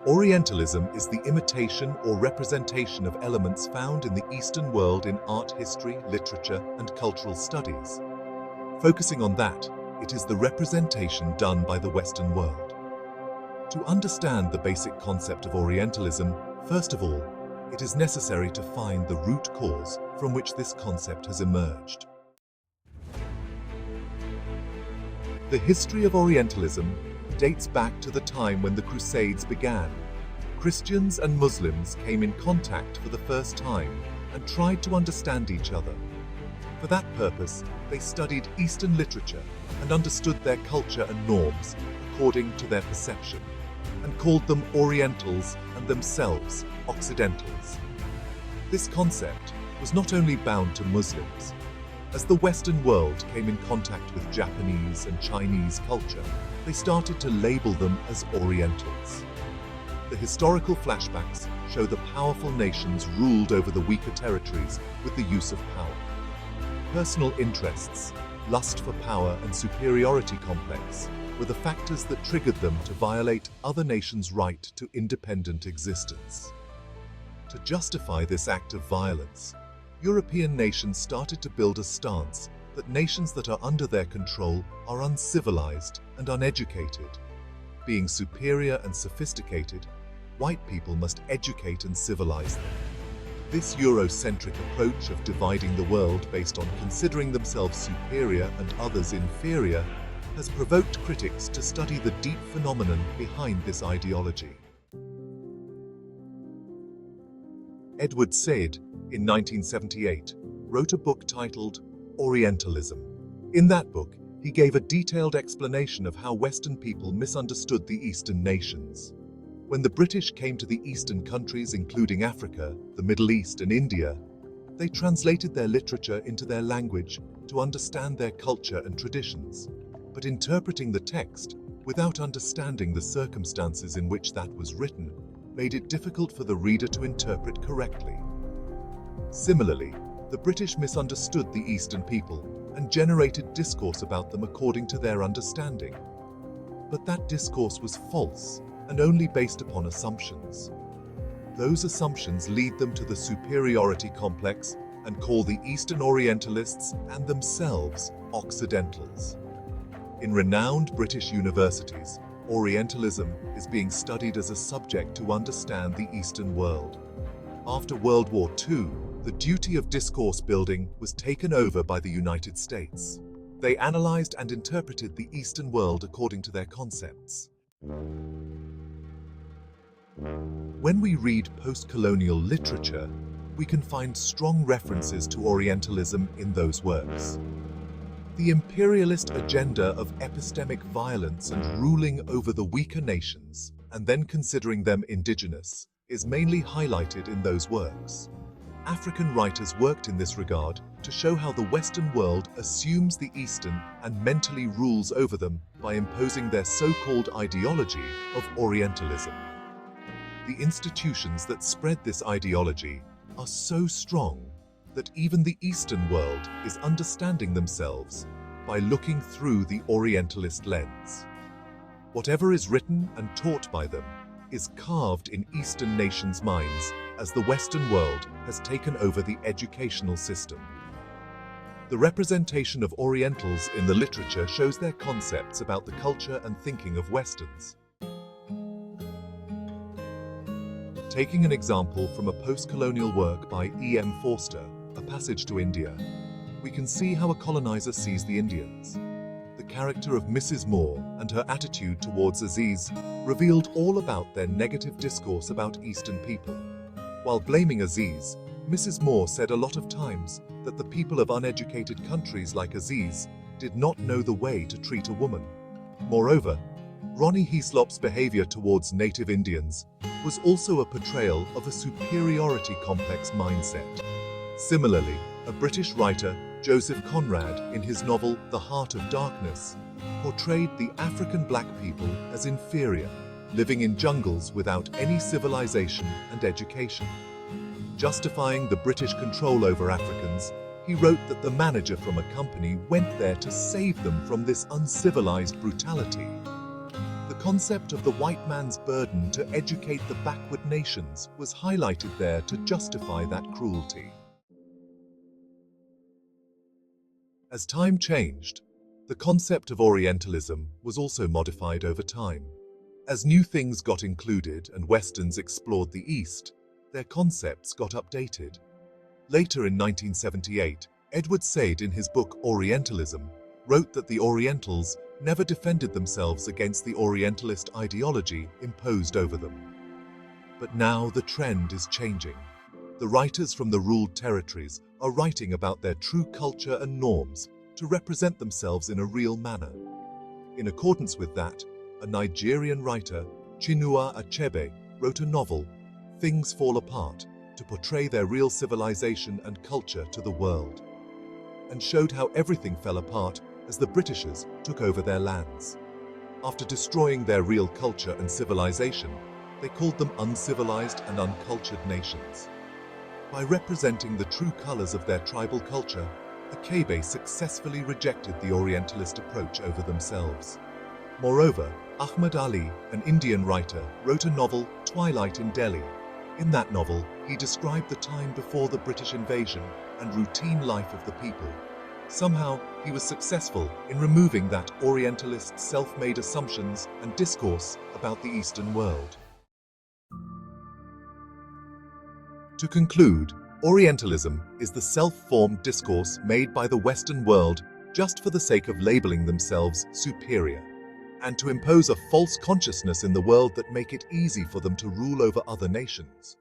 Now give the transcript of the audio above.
Orientalism is the imitation or representation of elements found in the Eastern world in art history, literature, and cultural studies. Focusing on that, it is the representation done by the Western world. To understand the basic concept of Orientalism, first of all, it is necessary to find the root cause from which this concept has emerged. The history of Orientalism dates back to the time when the Crusades began. Christians and Muslims came in contact for the first time and tried to understand each other. For that purpose, they studied Eastern literature and understood their culture and norms according to their perception, and called them Orientals and themselves Occidentals. This concept was not only bound to Muslims. As the Western world came in contact with Japanese and Chinese culture, they started to label them as Orientals. The historical flashbacks show the powerful nations ruled over the weaker territories with the use of power. Personal interests, lust for power, and superiority complex were the factors that triggered them to violate other nations' right to independent existence. To justify this act of violence, European nations started to build a stance that nations that are under their control are uncivilized and uneducated. Being superior and sophisticated, white people must educate and civilize them. This Eurocentric approach of dividing the world based on considering themselves superior and others inferior has provoked critics to study the deep phenomenon behind this ideology. Edward Said, in 1978, wrote a book titled Orientalism. In that book, he gave a detailed explanation of how Western people misunderstood the Eastern nations. When the British came to the Eastern countries, including Africa, the Middle East, and India, they translated their literature into their language to understand their culture and traditions. But interpreting the text without understanding the circumstances in which that was written made it difficult for the reader to interpret correctly. Similarly, the British misunderstood the Eastern people and generated discourse about them according to their understanding. But that discourse was false and only based upon assumptions. Those assumptions lead them to the superiority complex and call the Eastern Orientalists and themselves Occidentals. In renowned British universities, Orientalism is being studied as a subject to understand the Eastern world. After World War II, the duty of discourse building was taken over by the United States. They analyzed and interpreted the Eastern world according to their concepts. When we read post-colonial literature, we can find strong references to Orientalism in those works. The imperialist agenda of epistemic violence and ruling over the weaker nations, and then considering them indigenous, is mainly highlighted in those works. African writers worked in this regard to show how the Western world assumes the Eastern and mentally rules over them by imposing their so-called ideology of Orientalism. The institutions that spread this ideology are so strong that even the Eastern world is understanding themselves by looking through the Orientalist lens. Whatever is written and taught by them is carved in Eastern nations' minds as the Western world has taken over the educational system. The representation of Orientals in the literature shows their concepts about the culture and thinking of Westerns. Taking an example from a post-colonial work by E.M. Forster, A Passage to India, we can see how a colonizer sees the Indians. The character of Mrs. Moore and her attitude towards Aziz revealed all about their negative discourse about Eastern people. While blaming Aziz, Mrs. Moore said a lot of times that the people of uneducated countries like Aziz did not know the way to treat a woman. Moreover, Ronnie Heaslop's behavior towards native Indians was also a portrayal of a superiority complex mindset. Similarly, a British writer, Joseph Conrad, in his novel The Heart of Darkness, portrayed the African black people as inferior, living in jungles without any civilization and education. Justifying the British control over Africans, he wrote that the manager from a company went there to save them from this uncivilized brutality. The concept of the white man's burden to educate the backward nations was highlighted there to justify that cruelty. As time changed, the concept of Orientalism was also modified over time. As new things got included and Westerns explored the East, their concepts got updated. Later in 1978, Edward Said in his book Orientalism wrote that the Orientals never defended themselves against the Orientalist ideology imposed over them. But now the trend is changing. The writers from the ruled territories are writing about their true culture and norms to represent themselves in a real manner. In accordance with that, a Nigerian writer, Chinua Achebe, wrote a novel, Things Fall Apart, to portray their real civilization and culture to the world, and showed how everything fell apart as the Britishers took over their lands. After destroying their real culture and civilization, they called them uncivilized and uncultured nations. By representing the true colors of their tribal culture, Achebe successfully rejected the Orientalist approach over themselves. Moreover, Ahmad Ali, an Indian writer, wrote a novel, Twilight in Delhi. In that novel, he described the time before the British invasion and routine life of the people. Somehow, he was successful in removing that Orientalist self-made assumptions and discourse about the Eastern world. To conclude, Orientalism is the self-formed discourse made by the Western world just for the sake of labeling themselves superior, and to impose a false consciousness in the world that make it easy for them to rule over other nations.